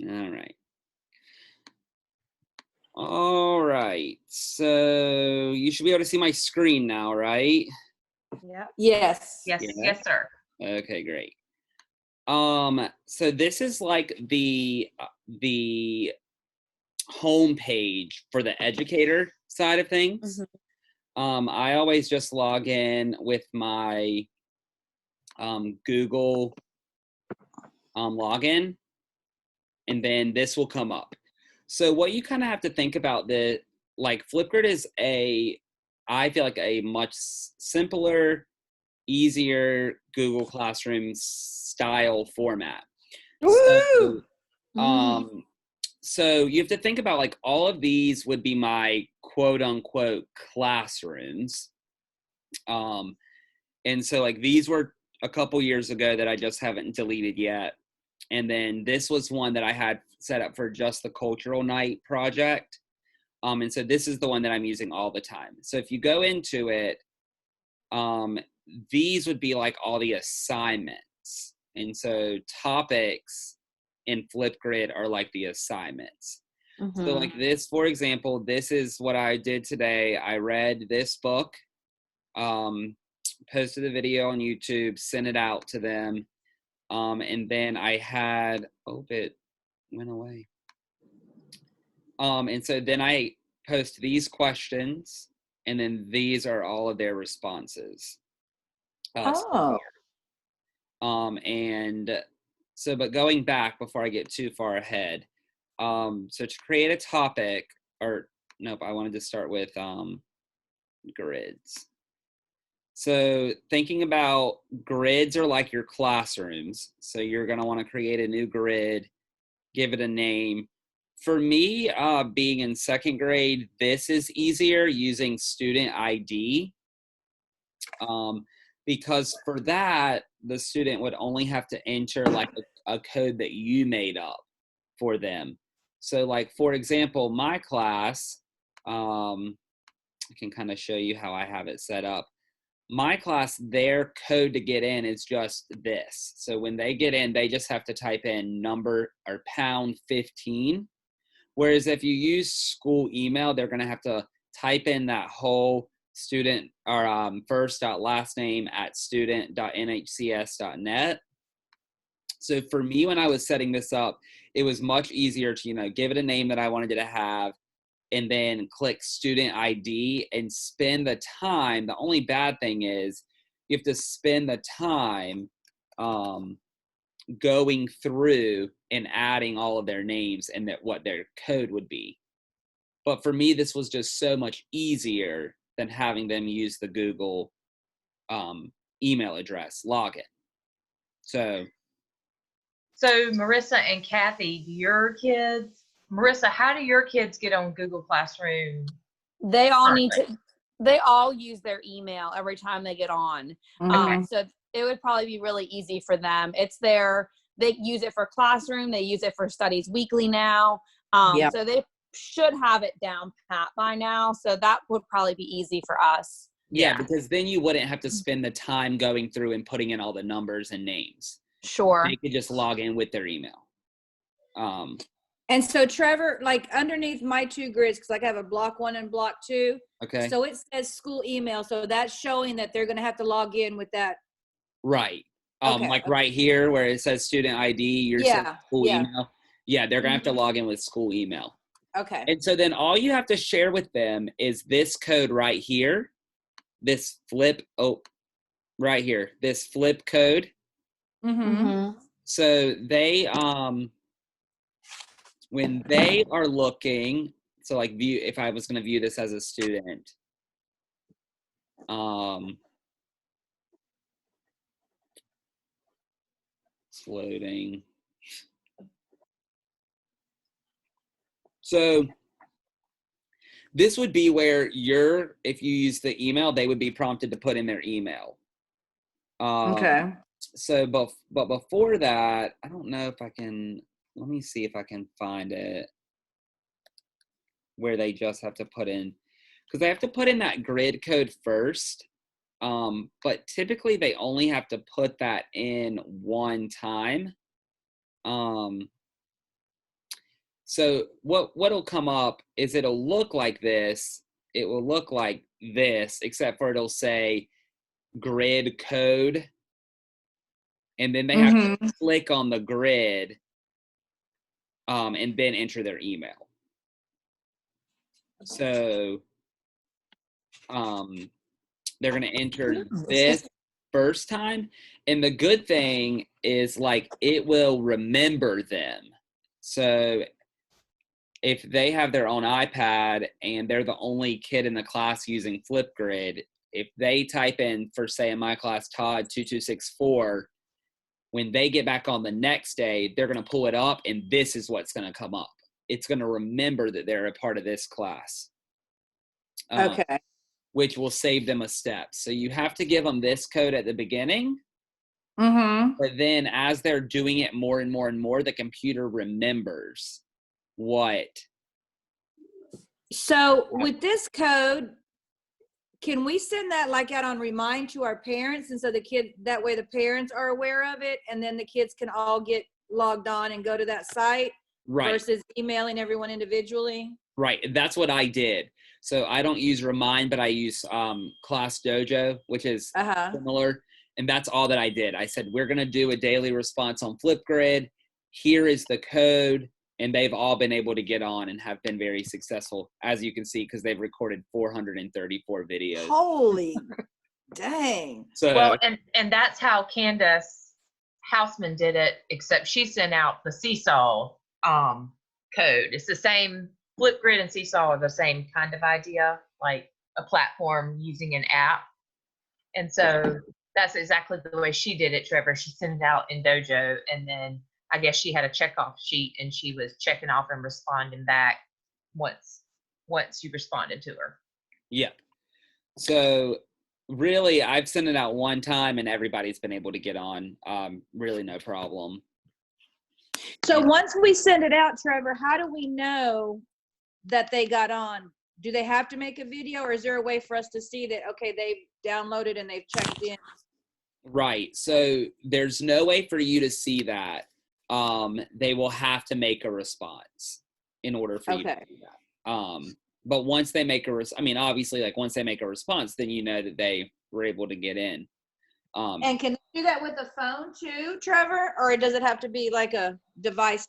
All right. All right. So you should be able to see my screen now, right? Yeah. Yes. Yeah. Yes, sir. Okay, great. So this is like the home page for the educator side of things. I always just log in with my Google login, and then this will come up. So what you kind of have to think about Flipgrid is I feel like a much simpler, easier Google Classroom style format. Woo! So you have to think about like all of these would be my quote unquote classrooms. And so like these were a couple years ago that I just haven't deleted yet. And then this was one that I had set up for just the cultural night project. And so this is the one that I'm using all the time. So if you go into it, these would be like all the assignments. And so topics in Flipgrid are like the assignments. So like this, for example, this is what I did today. I read this book, posted the video on YouTube, sent it out to them. And then I had, it went away. And so then I post these questions, and then these are all of their responses. And so, but going back before I get too far ahead, so to create a topic, or nope, I wanted to start with grids. So thinking about grids are like your classrooms. So you're going to want to create a new grid, give it a name. For me, being in second grade, this is easier using student ID. Because for that, the student would only have to enter like a code that you made up for them. So like, for example, my class, I can kind of show you how I have it set up. My class, their code to get in is just this. So when they get in, they just have to type in number or pound 15. Whereas if you use school email, they're going to have to type in that whole student or first last name at student.nhcs.net. So for me, when I was setting this up, it was much easier to, give it a name that I wanted it to have, and then click student ID and spend the time. The only bad thing is you have to spend the time going through and adding all of their names and what their code would be. But for me, this was just so much easier than having them use the Google email address login. So Marissa and Kathy, Marissa, how do your kids get on Google Classroom? They all use their email every time they get on. So it would probably be really easy for them. They use it for classroom. They use it for studies weekly now. So they should have it down pat by now. So that would probably be easy for us. Yeah, because then you wouldn't have to spend the time going through and putting in all the numbers and names. Sure. They could just log in with their email. And so Trevor, like underneath my two grids, because I have a block 1 and block 2. Okay. So it says school email. So that's showing that they're going to have to log in with that. Right. Right here where it says student ID, you're saying school email. Yeah, they're going to have to log in with school email. Okay. And so then all you have to share with them is this code right here, this flip code. So they, when they are looking, so like if I was going to view this as a student, it's loading. So this would be where if you use the email, they would be prompted to put in their email. Okay. So, but before that, I don't know if I can, let me see if I can find it where they just have to put in, because they have to put in that grid code first. But typically they only have to put that in one time. So what'll come up is it'll look like this. It will look like this, except for it'll say grid code. And then they have to click on the grid and then enter their email. So they're going to enter this first time. And the good thing is, like, it will remember them. So if they have their own iPad and they're the only kid in the class using Flipgrid, if they type in, for say in my class, Todd 2264, when they get back on the next day, they're going to pull it up and this is what's going to come up. It's going to remember that they're a part of this class. Okay. Which will save them a step. So you have to give them this code at the beginning. But then as they're doing it more and more and more, the computer remembers what. So with this code, can we send that like out on remind to our parents? And so the kid, that way the parents are aware of it, and then the kids can all get logged on and go to that site, right, versus emailing everyone individually? Right. That's what I did. So I don't use Remind, but I use Class Dojo, which is similar. And that's all that I did. I said, we're going to do a daily response on Flipgrid. Here is the code. And they've all been able to get on and have been very successful, as you can see, because they've recorded 434 videos. Holy dang. So, well, and that's how Candace Houseman did it, except she sent out the Seesaw code. It's the same. Flipgrid and Seesaw are the same kind of idea, like a platform using an app. And so that's exactly the way she did it, Trevor. She sent it out in Dojo, and then I guess she had a checkoff sheet, and she was checking off and responding back once you responded to her. Yeah. So really, I've sent it out one time, and everybody's been able to get on. Really no problem. So once we send it out, Trevor, how do we know that they got on? Do they have to make a video, or is there a way for us to see that, okay, they've downloaded and they've checked in? Right. So there's no way for you to see that. They will have to make a response in order for you to do that. But once they make obviously, like, once they make a response, then you know that they were able to get in. And can you do that with a phone too, Trevor? Or does it have to be like a device?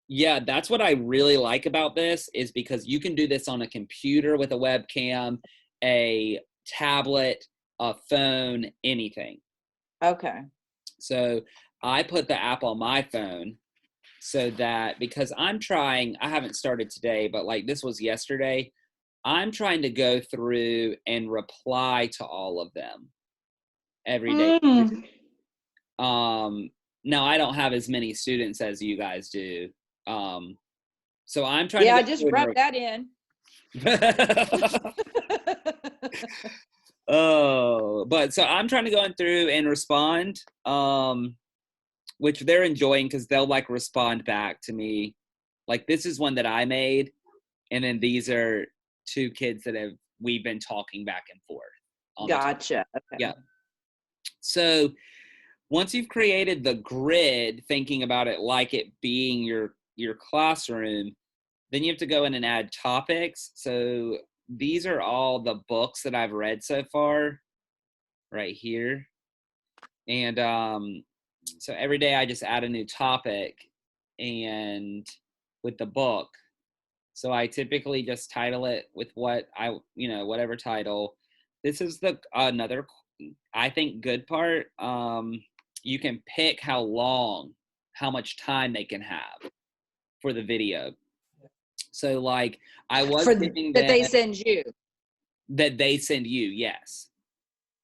Yeah, that's what I really like about this, is because you can do this on a computer with a webcam, a tablet, a phone, anything. Okay. So I put the app on my phone so that, because I haven't started today, but like this was yesterday, I'm trying to go through and reply to all of them every day. Now I don't have as many students as you guys do. So I'm trying to just wrap that in. But so I'm trying to go in through and respond, which they're enjoying, because they'll like respond back to me. Like, this is one that I made, and then these are two kids that we've been talking back and forth. Gotcha. Okay. Yeah. So once you've created the grid, thinking about it like it being your classroom, then you have to go in and add topics. So these are all the books that I've read so far right here. And so every day I just add a new topic and with the book. So I typically just title it with whatever title. This is another, I think, good part. You can pick how much time they can have for the video. So like I was giving them, they send you. That they send you, yes.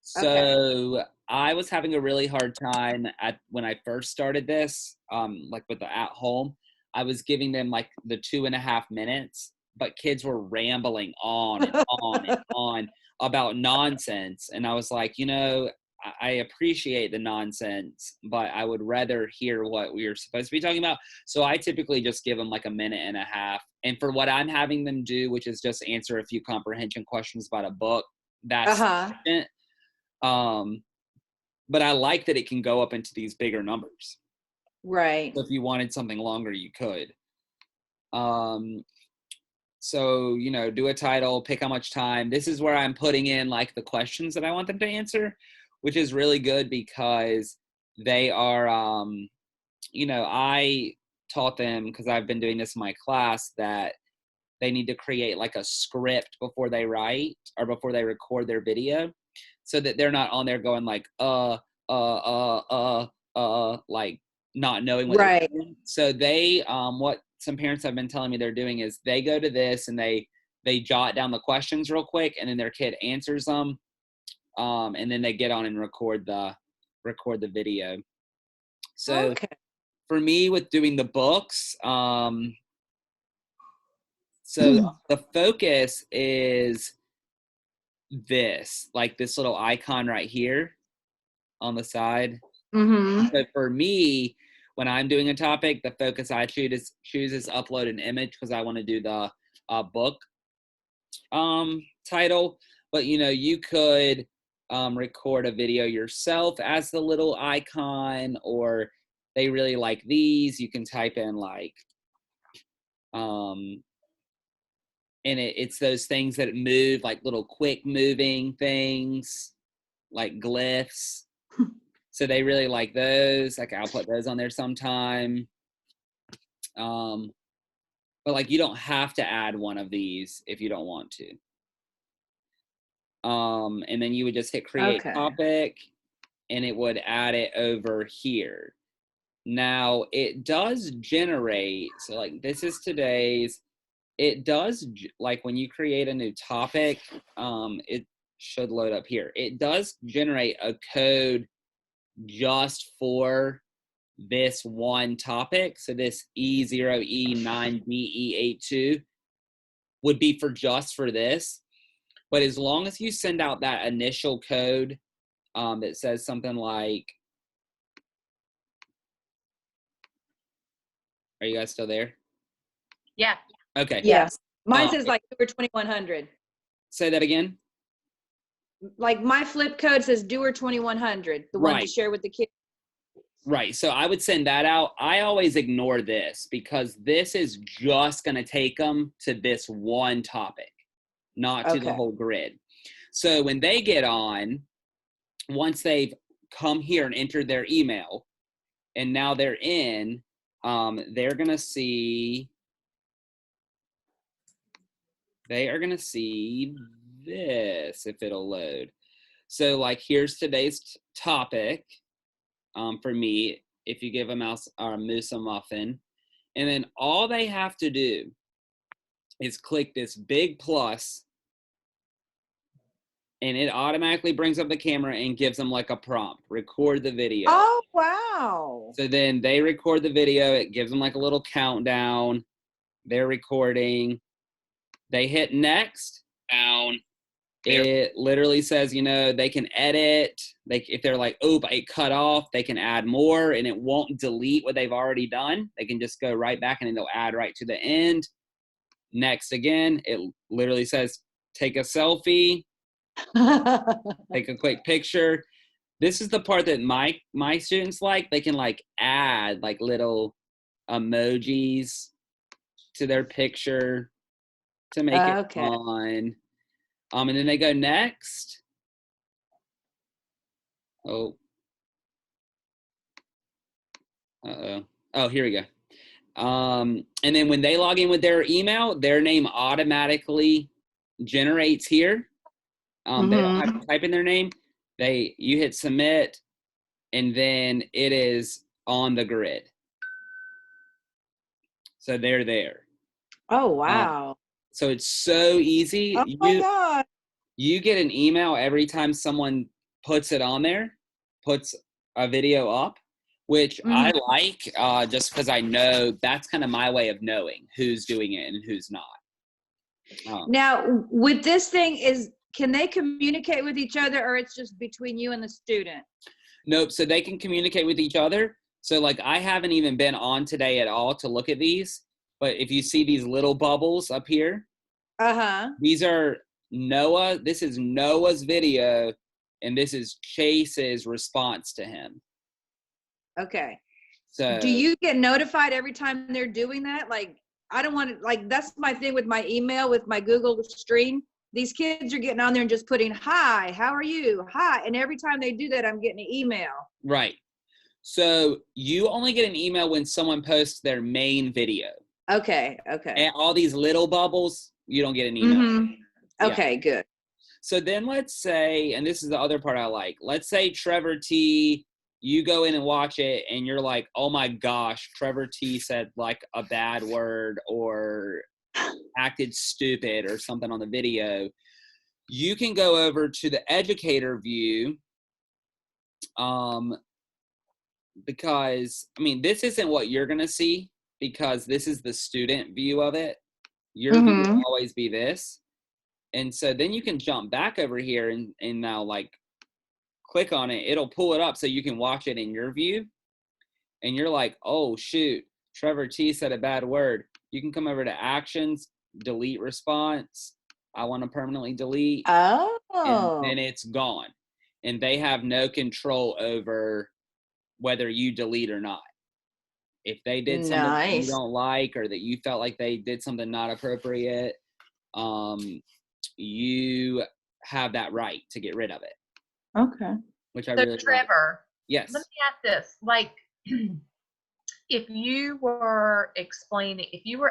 So okay. I was having a really hard time when I first started this, like with the at home. I was giving them like the 2.5 minutes, but kids were rambling on and on and on about nonsense. And I was like, I appreciate the nonsense, but I would rather hear what we are supposed to be talking about. So I typically just give them like 1.5 minutes. And for what I'm having them do, which is just answer a few comprehension questions about a book, that's sufficient. But I like that it can go up into these bigger numbers. Right. So if you wanted something longer, you could. So, you know, do a title, pick how much time. This is where I'm putting in like the questions that I want them to answer, which is really good because they are, you know, I taught them, because I've been doing this in my class, that they need to create like a script before they write or before they record their video, so that they're not on there going like, like not knowing what they're doing. So they, what some parents have been telling me they're doing is they go to this and they jot down the questions real quick, and then their kid answers them. And then they get on and record the video. So for me with doing the books, so the focus is this, like this little icon right here on the side. So for me, when I'm doing a topic, the focus I choose is upload an image, because I want to do the book title. But you know, you could record a video yourself as the little icon, or they really like these, you can type in like and it's those things that move, like little quick moving things, like glyphs. So they really like those. Like I'll put those on there sometime. But like you don't have to add one of these if you don't want to. And then you would just hit create topic, and it would add it over here. Now it does generate, so like this is today's, it does, like when you create a new topic, it should load up here. It does generate a code just for this one topic. So this E0E9BE82 would be for just for this. But as long as you send out that initial code that says something like, are you guys still there? Yeah. Okay. Yes. Mine says like Doer 2100. Say that again. Like my flip code says Doer 2100, the one to share with the kids. Right. So I would send that out. I always ignore this because this is just going to take them to this one topic, not to the whole grid. So when they get on, once they've come here and entered their email, and now they're in, they're going to see, they are going to see this, if it'll load. So like, here's today's topic. For me, if you give a mouse or a moose a muffin, and then all they have to do is click this big plus, and it automatically brings up the camera and gives them like a prompt, record the video. Oh, wow. So then they record the video. It gives them like a little countdown. They're recording. They hit next. Down. It literally says, you know, they can edit. If they're like, oh, it cut off, they can add more, and it won't delete what they've already done. They can just go right back, and then they'll add right to the end. Next again, it literally says, take a selfie, take a quick picture. This is the part that my students like. They can like add like little emojis to their picture to make it fun. And then they go next. Oh. Uh-oh. Oh, here we go. And then when they log in with their email, their name automatically generates here. They don't have to type in their name. You hit submit, and then it is on the grid. So they're there. Oh, wow. So it's so easy. Oh my God. You get an email every time someone puts it on there, puts a video up, which I like, just because I know that's kind of my way of knowing who's doing it and who's not. Now, with this thing, can they communicate with each other, or it's just between you and the student? Nope. So they can communicate with each other. So like, I haven't even been on today at all to look at these, but if you see these little bubbles up here, these are Noah. This is Noah's video, and this is Chase's response to him. Okay. So do you get notified every time they're doing that? Like, I don't want to, like, that's my thing with my email, with my Google stream. These kids are getting on there and just putting, hi, how are you? Hi. And every time they do that, I'm getting an email. Right. So you only get an email when someone posts their main video. Okay. And all these little bubbles, you don't get an email. Mm-hmm. Okay, good. So then let's say, and this is the other part I like, let's say Trevor T, you go in and watch it and you're like, oh my gosh, Trevor T said like a bad word or acted stupid or something on the video. You can go over to the educator view, because, I mean, this isn't what you're going to see because this is the student view of it. Your view will always be this. And so then you can jump back over here and now like click on it. It'll pull it up so you can watch it in your view. And you're like, oh shoot, Trevor T said a bad word. You can come over to actions, delete response. I want to permanently delete. Oh. And then it's gone. And they have no control over whether you delete or not. If they did something that you don't like or that you felt like they did something not appropriate, you have that right to get rid of it. Okay. Which I So really Trevor, like. Yes. let me ask this. Like, if you were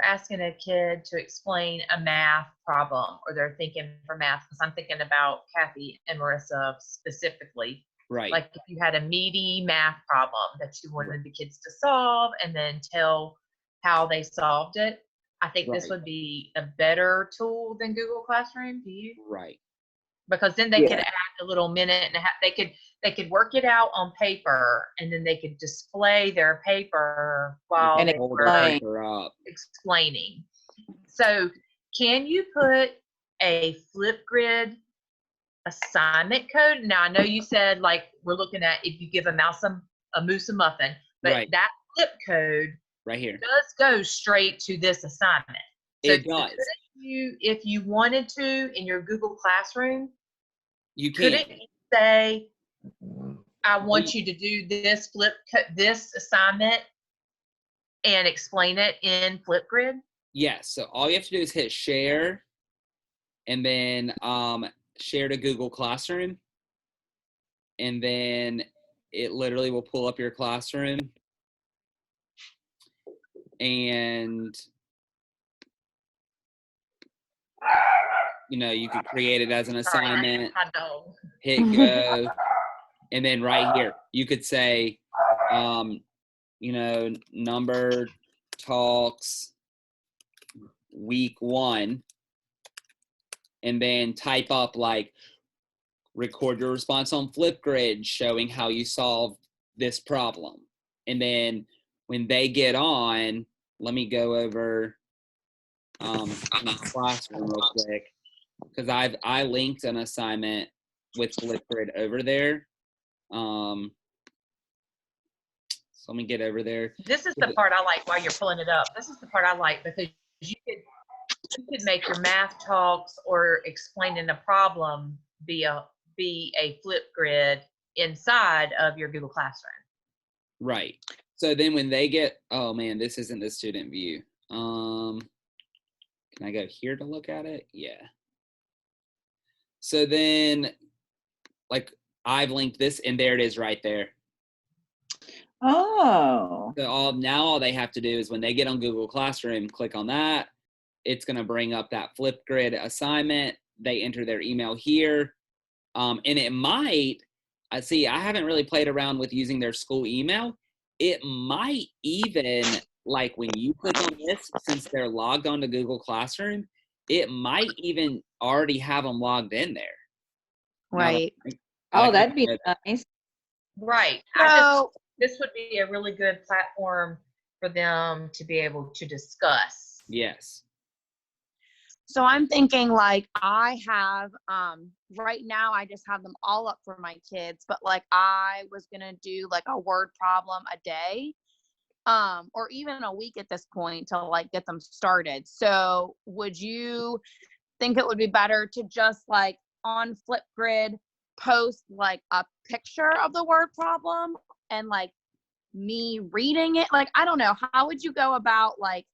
asking a kid to explain a math problem, or they're thinking for math, because I'm thinking about Kathy and Marissa specifically. Right. Like if you had a meaty math problem that you wanted the kids to solve and then tell how they solved it, I think this would be a better tool than Google Classroom. Do you? Right. Because then they could add a little minute and a half. They could work it out on paper, and then they could display their paper while they were explaining. So can you put a Flipgrid assignment code? Now I know you said like we're looking at if you give a moose a muffin, but that flip code right here does go straight to this assignment. So it does. If you wanted to in your Google Classroom, you can. Couldn't you say, I want you to do this this assignment and explain it in Flipgrid? Yes. So all you have to do is hit share and then share to Google Classroom. And then it literally will pull up your classroom. And you could create it as an assignment. Hit go. And then right here, you could say, number talks week 1. And then type up like, record your response on Flipgrid showing how you solve this problem. And then when they get on, let me go over classroom real quick, because I linked an assignment with Flipgrid over there. So let me get over there. This is the part I like while you're pulling it up. This is the part I like because you could make your math talks or explaining a problem be a Flipgrid inside of your Google Classroom. Right. So then when they get, oh man, this isn't the student view. Can I go here to look at it? Yeah. So then, like, I've linked this, and there it is right there. Oh. So now all they have to do is when they get on Google Classroom, click on that. It's going to bring up that Flipgrid assignment. They enter their email here. And it might, I haven't really played around with using their school email. It might even, like when you click on this, since they're logged on to Google Classroom, it might even already have them logged in there. Right. That'd be nice. Right. So, this would be a really good platform for them to be able to discuss. Yes. So I'm thinking like I have, right now I just have them all up for my kids, but like I was going to do like a word problem a day, or even a week at this point to like get them started. So would you think it would be better to just like on Flipgrid post like a picture of the word problem and like me reading it? Like, I don't know. How would you go about like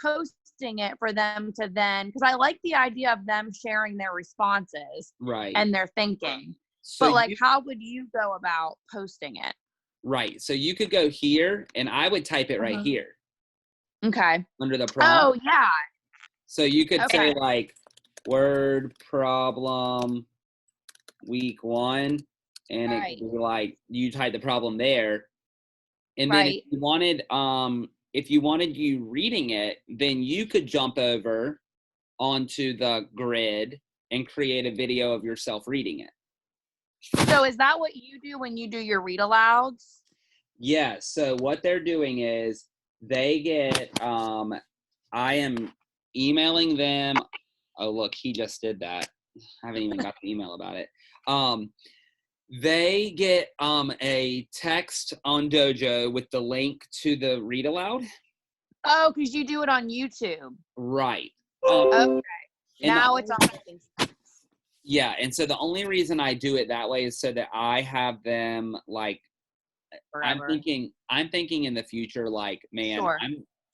posting it for them to then, because I like the idea of them sharing their responses Right. and their thinking. So But like, how would you go about posting it? Right. So you could go here, and I would type it right here Okay. under the prompt. Oh, yeah. So you could Okay. say like word problem week 1, and it Right. could be like you type the problem there. And then Right. if you wanted you reading it, then you could jump over onto the grid and create a video of yourself reading it. So is that what you do when you do your read alouds? Yeah, so what they're doing is they get I am emailing them. Oh, look, he just did that. I haven't even got the email about it. They get a text on Dojo with the link to the read aloud. Oh, because you do it on YouTube. Right. Okay. Now it's all making sense. Yeah, and so the only reason I do it that way is so that I have them like Forever. I'm thinking in the future, like, man, Sure.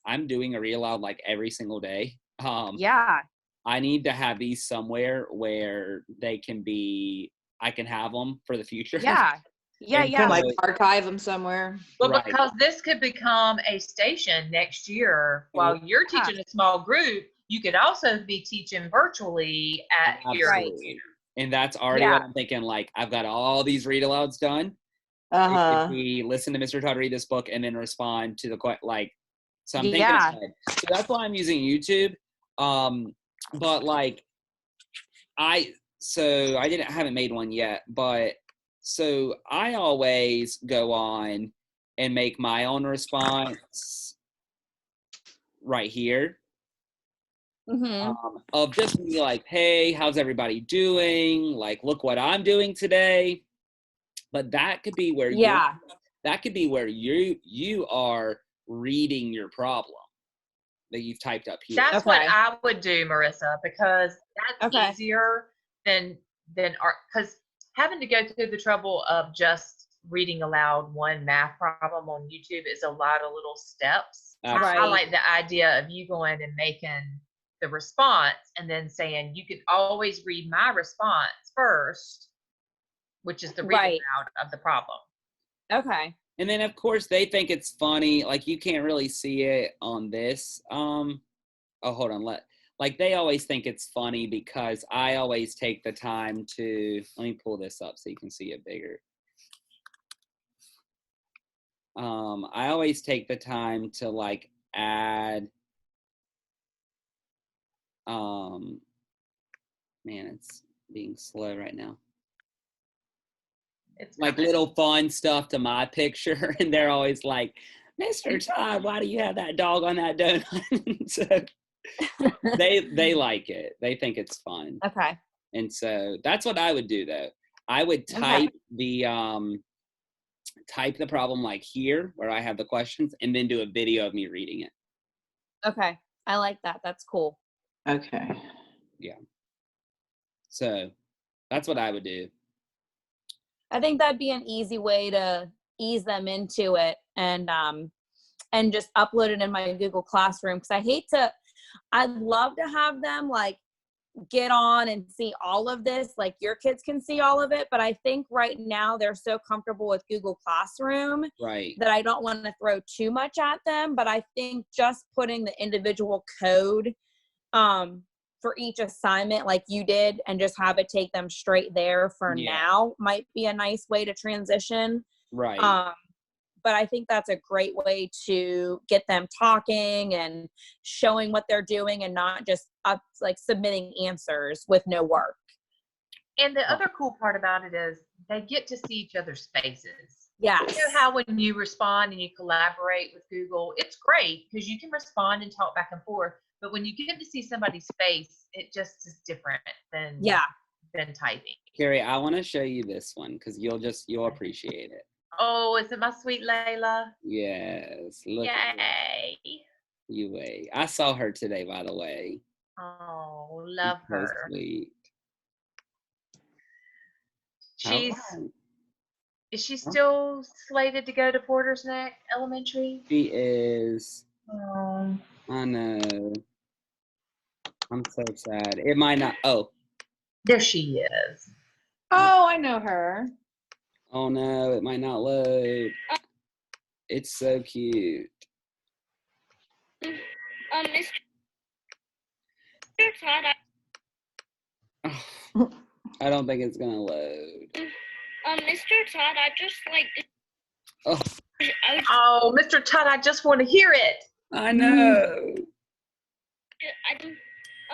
I'm doing a read aloud like every single day. Yeah. I need to have these somewhere where they can be, I can have them for the future. Yeah. Yeah, And yeah. Like archive them somewhere. Well, Right. because this could become a station next year while you're teaching a small group, you could also be teaching virtually at your Absolutely. And that's already what I'm thinking. Like, I've got all these read alouds done. It could be listen to Mr. Todd read this book and then respond to the like. So I'm thinking ahead. So that's why I'm using YouTube. But like, I haven't made one yet, but so I always go on and make my own response right here. Of just be like, hey, how's everybody doing? Like, look what I'm doing today. But that could be where you are reading your problem that you've typed up here. That's what I would do, Marissa, because that's easier than because having to go through the trouble of just reading aloud one math problem on YouTube is a lot of little steps. I like the idea of you going and making the response and then saying you can always read my response first, which is the read aloud of the problem. Okay. And then of course they think it's funny. Like you can't really see it on this. Oh, hold on. Like they always think it's funny because I always take the time to, let me pull this up so you can see it bigger. I always take the time to like add, man, it's being slow right now. It's like little fun stuff to my picture. And they're always like, Mr. Todd, why do you have that dog on that donut? So they like it. They think it's fun. Okay. And so that's what I would do though. I would type the problem like here where I have the questions and then do a video of me reading it. Okay. I like that. That's cool. Okay. Yeah. So that's what I would do. I think that'd be an easy way to ease them into it and just upload it in my Google Classroom. Cause I'd love to have them like get on and see all of this, like your kids can see all of it. But I think right now they're so comfortable with Google Classroom that I don't want to throw too much at them. But I think just putting the individual code for each assignment like you did and just have it take them straight there for now might be a nice way to transition. Right. But I think that's a great way to get them talking and showing what they're doing and not just like submitting answers with no work. And the other cool part about it is they get to see each other's faces. Yeah. You know how when you respond and you collaborate with Google, it's great because you can respond and talk back and forth. But when you get to see somebody's face, it just is different than typing. Carrie, I want to show you this one because you'll appreciate it. Oh, is it my sweet Layla? Yes. Look. Yay. You wait. I saw her today, by the way. Oh, love her. Sweet. Is she still slated to go to Porter's Neck Elementary? She is. I know. I'm so sad. It might not. Oh. There she is. Oh, I know her. Oh no, it might not load. It's so cute. Mr. Todd, I don't think it's gonna load. Mr. Todd, I just like. Oh, Oh, Mr. Todd, I just want to hear it. I know.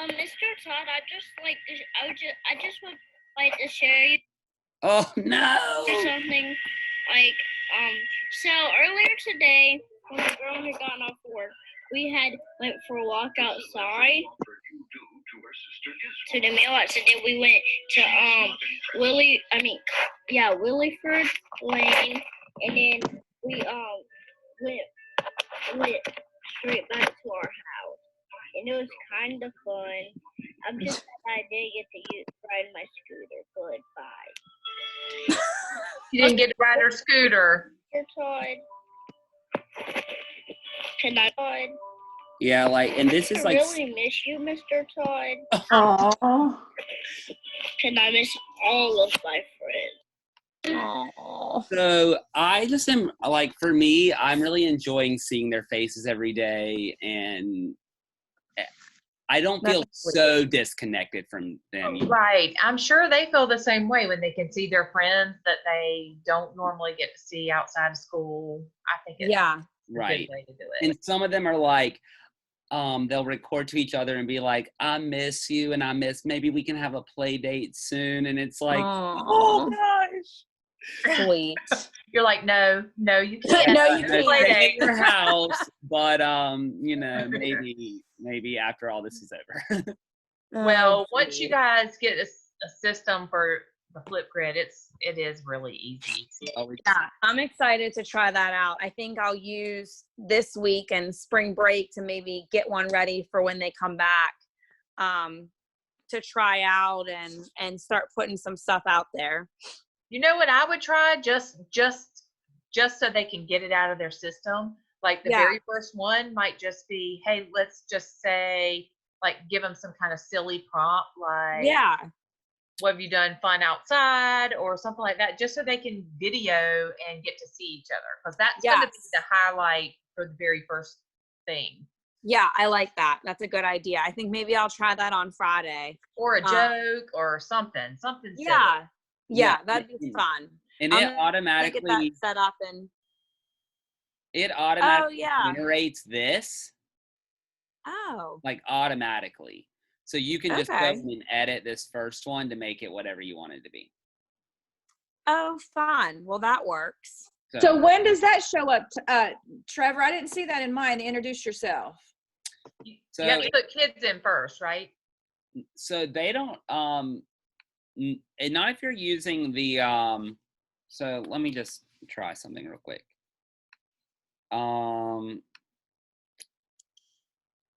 Mr. Todd, I just would like to share you Oh no. something. Like, so earlier today, when the girls had gotten off work, we had went for a walk outside to the mailbox, and then we went to Williford Lane, and then we went straight back to our house, and it was kind of fun. I'm just glad I didn't get to ride my scooter. Goodbye. You didn't get to ride her scooter. Mr. Todd. Can I, Todd? Yeah, like, and this is I like. really miss you, Mr. Todd. Oh. And I miss all of my friends. Oh. So I just am like, for me, I'm really enjoying seeing their faces every day, and I don't feel so disconnected from them. Right. I'm sure they feel the same way when they can see their friends that they don't normally get to see outside of school. I think it's a right. good way to do it. And some of them are like, they'll record to each other and be like, I miss you, and maybe we can have a play date soon. And it's like, oh gosh. Sweet. You're like, no, you can't. No, you can't. Stay in your house, but maybe after all this is over. Well, once you guys get a system for the Flipgrid, it is really easy. Yeah, I'm excited to try that out. I think I'll use this week and spring break to maybe get one ready for when they come back, to try out and start putting some stuff out there. You know what I would try, just so they can get it out of their system. Like the very first one might just be, hey, let's just say, like, give them some kind of silly prompt, like, what have you done fun outside, or something like that, just so they can video and get to see each other, because that's going to be the highlight for the very first thing. Yeah, I like that. That's a good idea. I think maybe I'll try that on Friday. Or a joke or something silly. Yeah, that'd be fun. And it automatically get that set up and generates this. Oh. Like automatically. So you can just go and edit this first one to make it whatever you want it to be. Oh, fun. Well, that works. So when does that show up, Trevor? I didn't see that in mine. Introduce yourself. So you have to put kids in first, right? So they don't, and not if you're using the, so let me just try something real quick.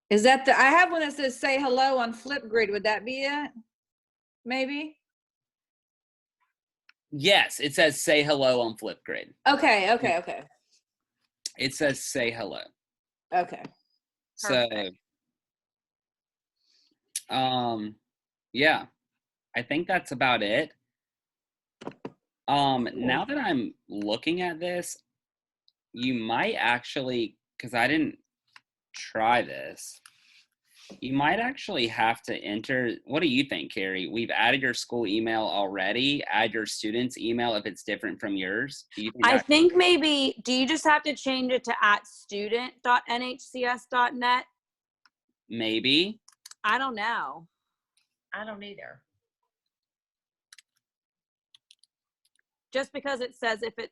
Is that I have one that says say hello on Flipgrid. Would that be it? Maybe? Yes, it says say hello on Flipgrid. Okay. It says say hello. Okay. Perfect. So, yeah, I think that's about it. Now that I'm looking at this, you might actually, because I didn't try this, you might actually have to enter. What do you think, Carrie? We've added your school email already. Add your student's email if it's different from yours. Do you think I think maybe, do you just have to change it to @student.nhcs.net? Maybe. I don't know. I don't either. Just because it says if it,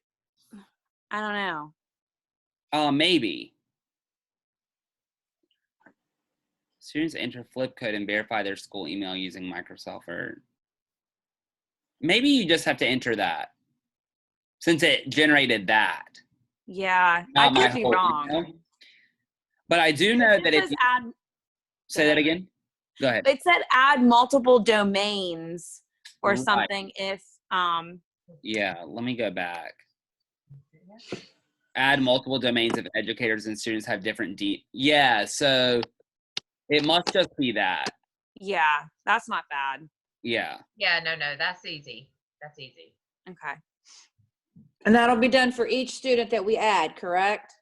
I don't know. Maybe. Students enter Flipcode and verify their school email using Microsoft Word. Maybe you just have to enter that, since it generated that. Yeah, I could be wrong. Email. But I do know that if you say that again, go ahead. It said add multiple domains or something if Yeah, let me go back. add multiple domains if educators and students have different yeah, so it must just be that. Yeah, that's not bad. Yeah. Yeah, no, that's easy. That's easy. Okay. And that'll be done for each student that we add, correct?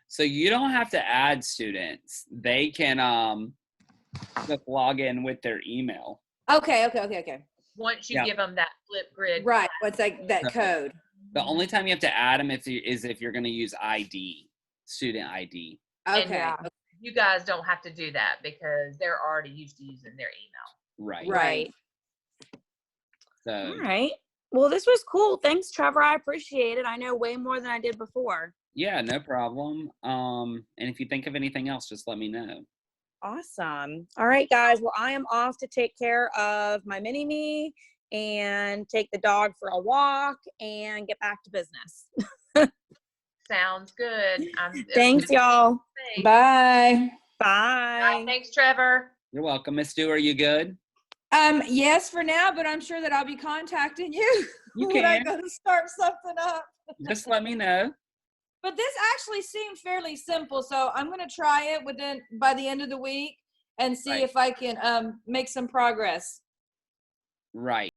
So you don't have to add students. They can just log in with their email. Okay. Once you Yeah. give them that Flipgrid. Right. What's that code? The only time you have to add them is if you're going to use ID, student ID. Okay. Yeah. You guys don't have to do that because they're already used to using their email. Right. Right. So. All right. Well, this was cool. Thanks, Trevor. I appreciate it. I know way more than I did before. Yeah, no problem. And if you think of anything else, just let me know. Awesome. All right, guys. Well, I am off to take care of my mini-me and take the dog for a walk and get back to business. Sounds good. Thanks, y'all. Bye. Bye. Thanks, Trevor. You're welcome. Miss Stu, are you good? Yes, for now, but I'm sure that I'll be contacting you. You when I can. go to start something up. Just let me know. But this actually seemed fairly simple, so I'm going to try it by the end of the week and see Right. if I can make some progress. Right.